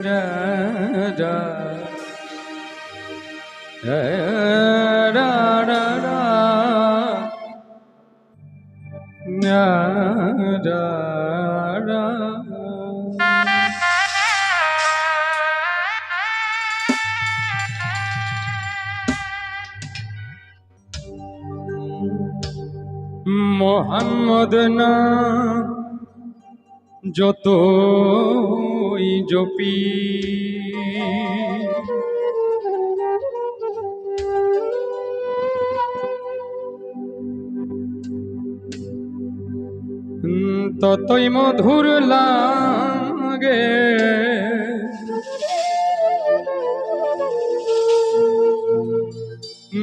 ra ra ra ra ra ra ra ra Mohammad নাম যতই জপি ততই মধুর লাগে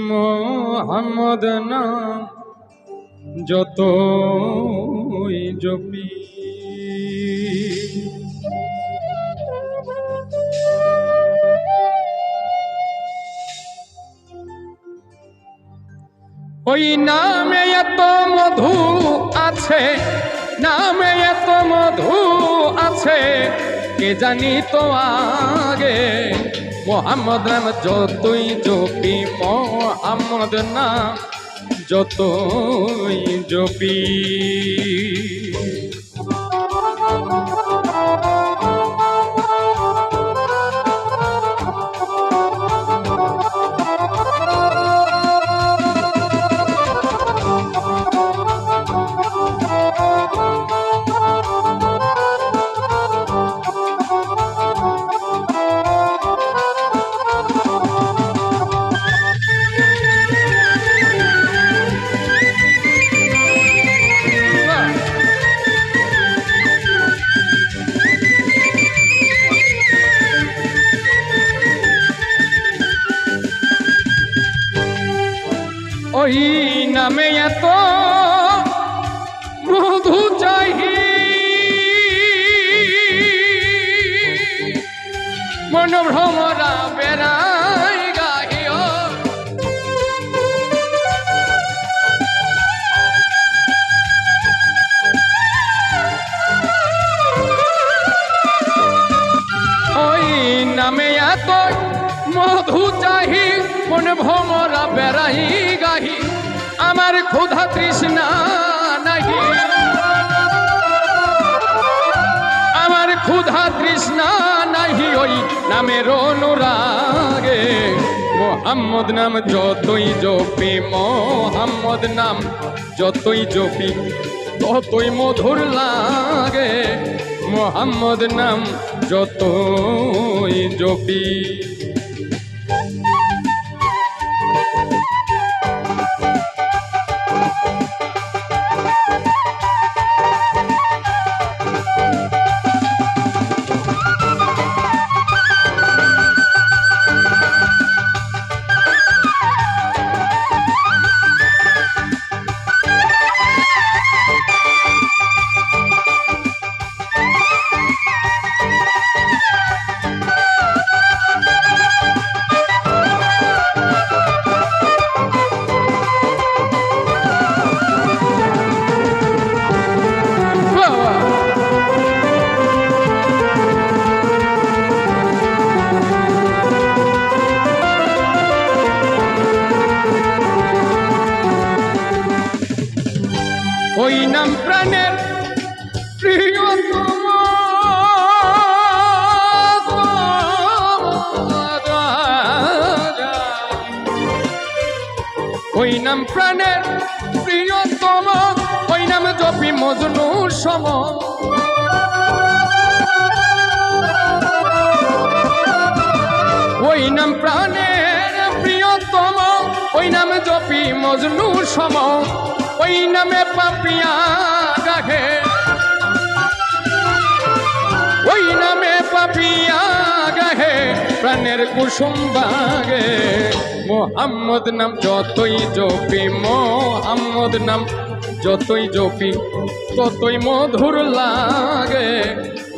মোহাম্মদ নাম যতই জপি ওই নামে এত মধু আছে, নামে এত মধু আছে, কে জানি তো আগে। মোহাম্মদ নাম যতই জপি, মোহাম্মদ নাম যতই জপি। ওই নামে এত মধু চাহি, মন ভ্রমরা বেড়াই গাহিও। ওই নামে এত মধু চাহি, মন ভ্রমরা বেড়াই গাহি। আমার ক্ষুধা তৃষ্ণা নাহি, আমার ক্ষুধা তৃষ্ণা নাহি ওই নামের অনুরাগে। মোহাম্মদ নাম যতই জপি, মোহাম্মদ নাম যতই জপি, ততই মধুর লাগে। মোহাম্মদ নাম যতই জপি। ওই নাম প্রাণের প্রিয়তম, ওই নাম প্রাণের প্রিয়তম, ওই নাম জপি মজনুর সম। ওই নাম প্রাণের প্রিয়তম, ওই নাম জপি মজনুর সম। ওই নামে পাপিয়া গাহে, ওই নামে পাপিয়া গাহে, প্রাণের কুসুম বাগে। মোহাম্মদ নাম যতই জপি, মোহাম্মদ নাম যতই জপি, ততই মধুর লাগে।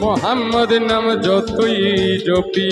মোহাম্মদ নাম যতই জপি।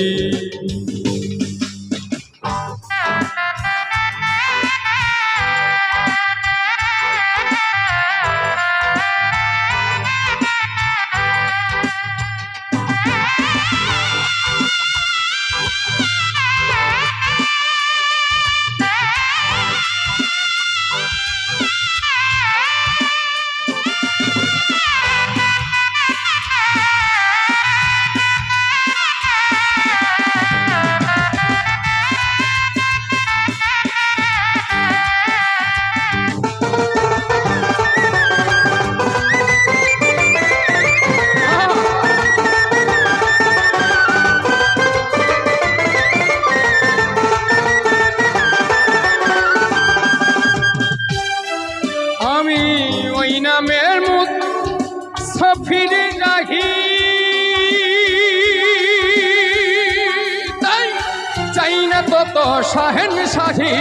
শাহেন শাহী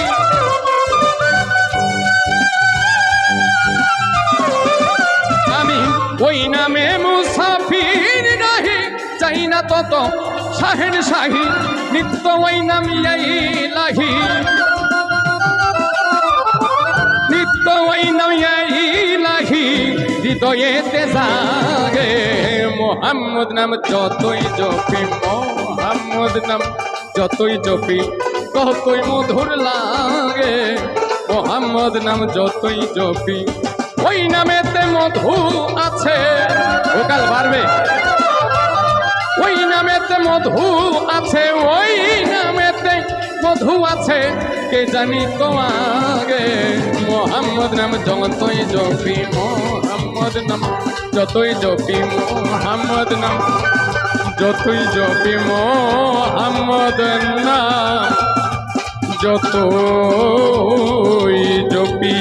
আমি ওই নামে মুসাফির নাহি চাই না তত শাহেন শাহী নিত্য ওই নামিয়াই লাহি নিত্য ওই নামিয়াই লাহি হৃদয়েতে জাগে মোহাম্মদ নাম যতই জপি মোহাম্মদ নাম যতই জপি ততই মধুর লাগে মোহাম্মদ নাম যতই জপি ওই নামেতে মধু আছে ভোকাল বাড়বে ওই নামেতে মধু আছে ওই নামেতে মধু আছে কে জানি তো আগে মোহাম্মদ নাম যতই জপি মোহাম্মদ নাম যতই জপি মোহাম্মদ নাম যতই জপি মোহাম্মদ নাম যতই জপি